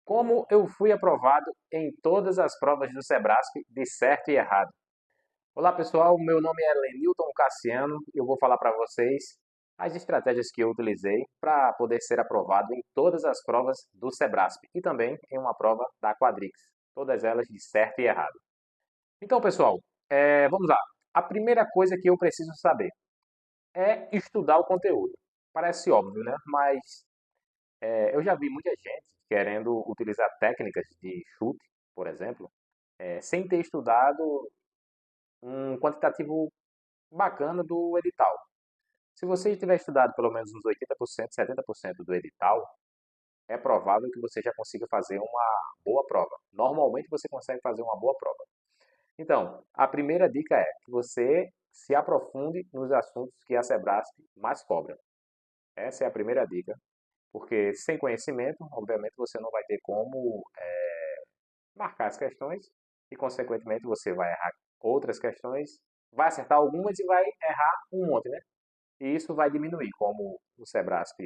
Como eu fui aprovado em todas as provas do Sebrasp de certo e errado? Olá pessoal, meu nome é Lenilton Cassiano e eu vou falar para vocês as estratégias que eu utilizei para poder ser aprovado em todas as provas do Sebrasp e também em uma prova da Quadrix, todas elas de certo e errado. Então pessoal, vamos lá. A primeira coisa que eu preciso saber é estudar o conteúdo. Parece óbvio, né? Mas eu já vi muita gente querendo utilizar técnicas de chute, por exemplo, sem ter estudado um quantitativo bacana do edital. Se você tiver estudado pelo menos uns 80%, 70% do edital, é provável que você já consiga fazer uma boa prova. Normalmente você consegue fazer uma boa prova. Então, a primeira dica é que você se aprofunde nos assuntos que a Sebrasp mais cobra. Essa é a primeira dica, porque sem conhecimento, obviamente, você não vai ter como marcar as questões e, consequentemente, você vai errar outras questões, vai acertar algumas e vai errar um monte, né? E isso vai diminuir, como o Sebrasp,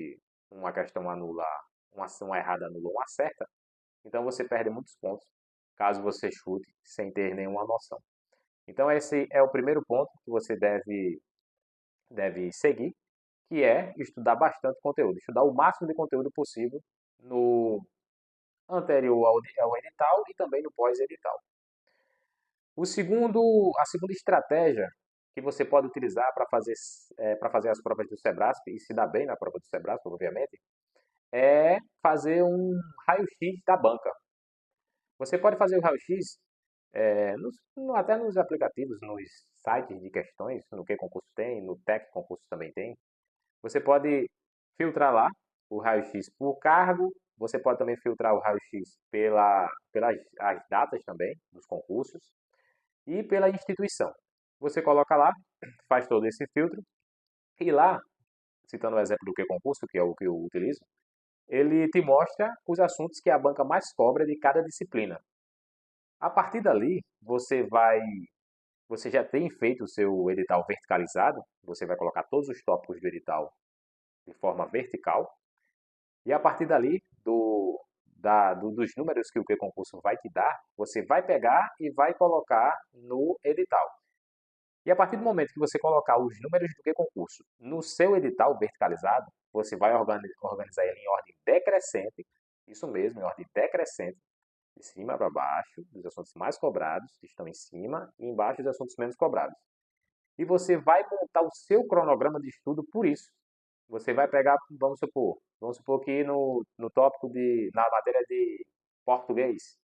uma questão anula, uma ação errada anula uma certa, então você perde muitos pontos caso você chute sem ter nenhuma noção. Então esse é o primeiro ponto que você deve seguir, que é estudar bastante conteúdo, estudar o máximo de conteúdo possível no anterior ao edital e também no pós-edital. A segunda estratégia que você pode utilizar para fazer as provas do Sebrasp e se dar bem na prova do Sebrasp, obviamente, é fazer um raio-x da banca. Você pode fazer o raio-x até nos aplicativos, nos sites de questões, no que concurso tem, no Tec concurso também tem. Você pode filtrar lá o raio-x por cargo, você pode também filtrar o raio-x pelas as datas também dos concursos e pela instituição. Você coloca lá, faz todo esse filtro e lá, citando o exemplo do que concurso, que é o que eu utilizo, ele te mostra os assuntos que a banca mais cobra de cada disciplina. A partir dali, você já tem feito o seu edital verticalizado, você vai colocar todos os tópicos do edital de forma vertical, e a partir dali, dos números que o que concurso vai te dar, você vai pegar e vai colocar no edital. E a partir do momento que você colocar os números do que concurso no seu edital verticalizado, você vai organizar ele em ordem decrescente, isso mesmo, em ordem decrescente, de cima para baixo, os assuntos mais cobrados estão em cima e embaixo os assuntos menos cobrados. E você vai montar o seu cronograma de estudo por isso. Você vai pegar, vamos supor que no tópico na matéria de português,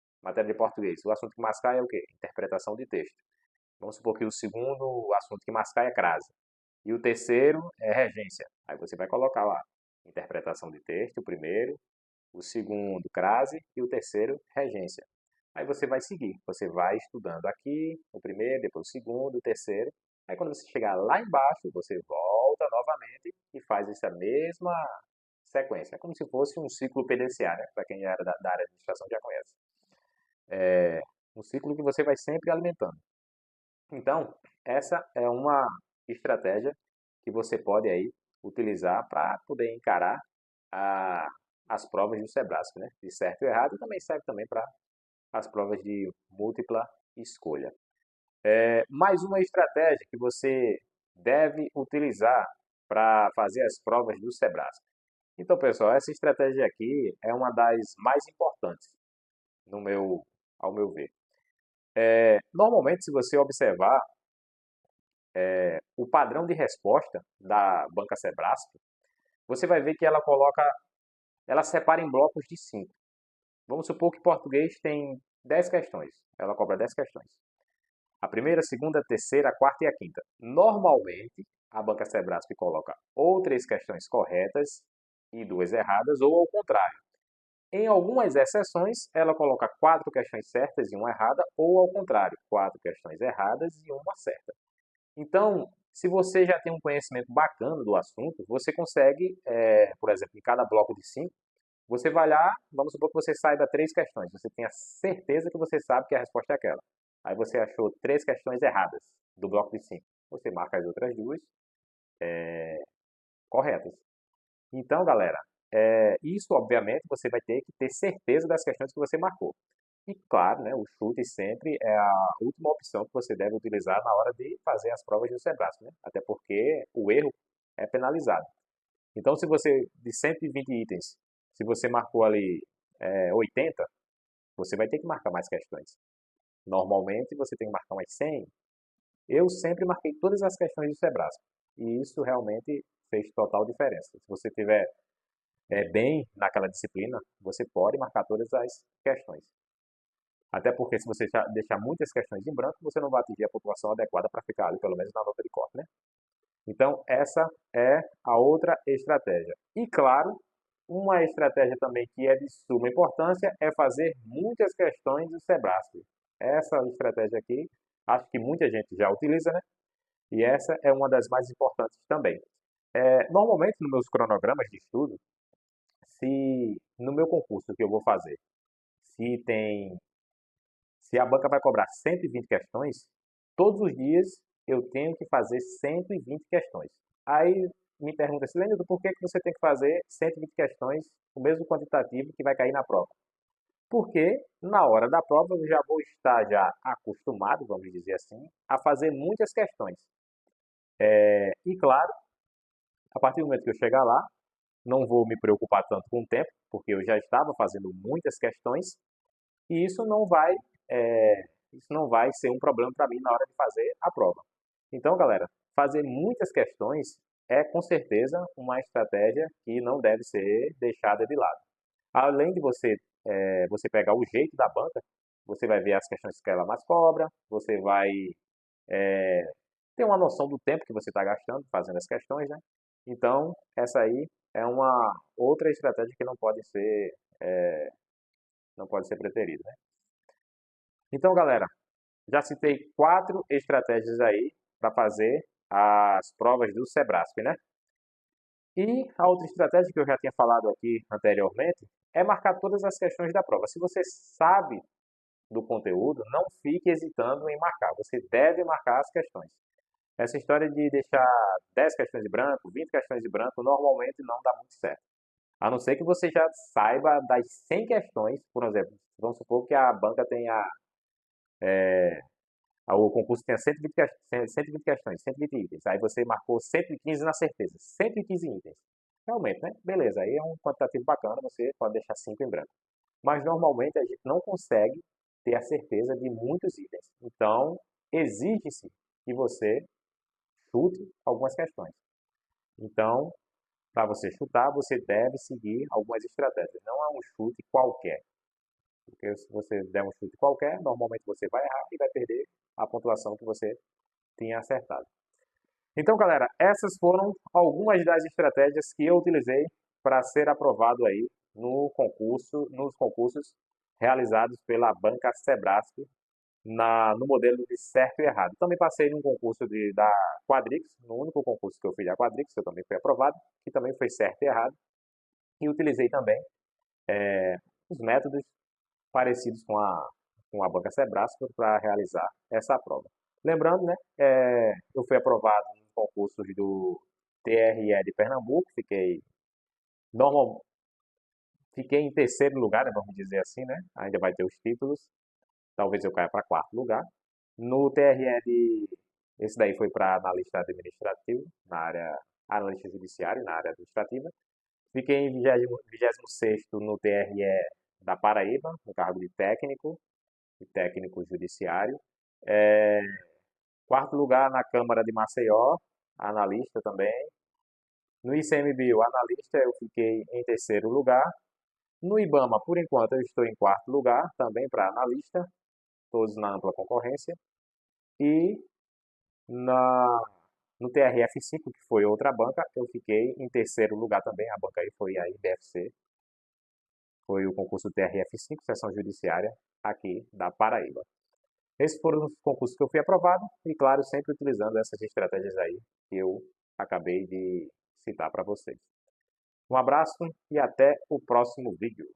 o assunto que mais cai é o quê? Interpretação de texto. Vamos supor que o segundo assunto que mais cai é crase. E o terceiro é regência. Aí você vai colocar lá interpretação de texto, o primeiro, o segundo crase e o terceiro regência. Aí você vai seguir, você vai estudando aqui, o primeiro, depois o segundo, o terceiro. Aí quando você chegar lá embaixo, você volta novamente e faz essa mesma sequência. É como se fosse um ciclo PDCA, né? Para quem era da área de administração já conhece. Um ciclo que você vai sempre alimentando. Então, essa é uma estratégia que você pode aí utilizar para poder encarar a- as provas do Sebrasp, né? De certo e errado, e também serve também para as provas de múltipla escolha. Mais uma estratégia que você deve utilizar para fazer as provas do Sebrasp. Então, pessoal, essa estratégia aqui é uma das mais importantes, no meu, ao meu ver. Normalmente, se você observar o padrão de resposta da banca Sebrasp, você vai ver que ela separa em blocos de 5. Vamos supor que português tem 10 questões. Ela cobra 10 questões. A primeira, a segunda, a terceira, a quarta e a quinta. Normalmente, a banca Sebrasp coloca ou 3 questões corretas e 2 erradas, ou ao contrário. Em algumas exceções, ela coloca 4 questões certas e uma errada, ou ao contrário, 4 questões erradas e uma certa. Então, se você já tem um conhecimento bacana do assunto, você consegue, por exemplo, em cada bloco de 5, você vai lá, vamos supor que você saiba 3 questões, você tenha certeza que você sabe que a resposta é aquela. Aí você achou 3 questões erradas do bloco de 5. Você marca as outras duas corretas. Então, galera, isso, obviamente, você vai ter que ter certeza das questões que você marcou. E, claro, né, o chute sempre é a última opção que você deve utilizar na hora de fazer as provas do Sebrasp, né? Até porque o erro é penalizado. Então, se você, de 120 itens, se você marcou ali 80, você vai ter que marcar mais questões. Normalmente, você tem que marcar mais 100. Eu sempre marquei todas as questões do Sebrasp. E isso realmente fez total diferença. Se você tiver bem naquela disciplina, você pode marcar todas as questões. Até porque se você deixar muitas questões em branco, você não vai atingir a pontuação adequada para ficar ali, pelo menos na nota de corte, né? Então, essa é a outra estratégia. E, claro, uma estratégia também que é de suma importância é fazer muitas questões do Sebrasp. Essa estratégia aqui, acho que muita gente já utiliza, né? E essa é uma das mais importantes também. Normalmente, nos meus cronogramas de estudo, se no meu concurso que eu vou fazer, se tem, se a banca vai cobrar 120 questões, todos os dias eu tenho que fazer 120 questões. Aí me pergunta assim, Leandro, por que que você tem que fazer 120 questões, o mesmo quantitativo que vai cair na prova? Porque na hora da prova eu já vou estar já acostumado, vamos dizer assim, a fazer muitas questões. E claro, a partir do momento que eu chegar lá, não vou me preocupar tanto com o tempo, porque eu já estava fazendo muitas questões e isso não vai ser um problema para mim na hora de fazer a prova. Então, galera, fazer muitas questões é com certeza uma estratégia que não deve ser deixada de lado. Além de você pegar o jeito da banca, você vai ver as questões que ela mais cobra, você vai ter uma noção do tempo que você está gastando fazendo as questões, né? Então, essa aí é uma outra estratégia que não pode ser preterida, né? Então, galera, já citei 4 estratégias aí para fazer as provas do Sebrasp, né? E a outra estratégia que eu já tinha falado aqui anteriormente é marcar todas as questões da prova. Se você sabe do conteúdo, não fique hesitando em marcar. Você deve marcar as questões. Essa história de deixar 10 questões de branco, 20 questões de branco, normalmente não dá muito certo. A não ser que você já saiba das 100 questões, por exemplo. Vamos supor que a banca tenha o concurso tenha 120 questões, 120 itens. Aí você marcou 115 na certeza, 115 itens. Realmente, né? Beleza, aí é um quantitativo bacana, você pode deixar 5 em branco. Mas normalmente a gente não consegue ter a certeza de muitos itens. Então, exige-se que você chute algumas questões. Então, para você chutar, você deve seguir algumas estratégias. Não é um chute qualquer. Porque se você der um chute qualquer, normalmente você vai errar e vai perder a pontuação que você tinha acertado. Então, galera, essas foram algumas das estratégias que eu utilizei para ser aprovado aí nos concursos realizados pela banca Sebrasp no modelo de certo e errado. Também passei num concurso da Quadrix, no único concurso que eu fiz da Quadrix, eu também fui aprovado, que também foi certo e errado, e utilizei também os métodos parecidos com a banca Sebrasp para realizar essa prova. Lembrando, né, eu fui aprovado nos concursos do TRE de Pernambuco, normal, fiquei em terceiro lugar, né, vamos dizer assim, né, ainda vai ter os títulos, talvez eu caia para quarto lugar. No TRE esse daí foi para analista administrativo, na área, analista judiciário, na área administrativa. Fiquei em 26º no TRE da Paraíba, no cargo de técnico judiciário. É, quarto lugar na Câmara de Maceió, analista também. No ICMBio, analista, eu fiquei em terceiro lugar. No IBAMA, por enquanto, eu estou em quarto lugar, também para analista, todos na ampla concorrência. E na, no TRF5, que foi outra banca, eu fiquei em terceiro lugar também. A banca aí foi a IBFC, foi o concurso TRF5, Seção Judiciária, aqui da Paraíba. Esses foram os concursos que eu fui aprovado e, claro, sempre utilizando essas estratégias aí que eu acabei de citar para vocês. Um abraço e até o próximo vídeo.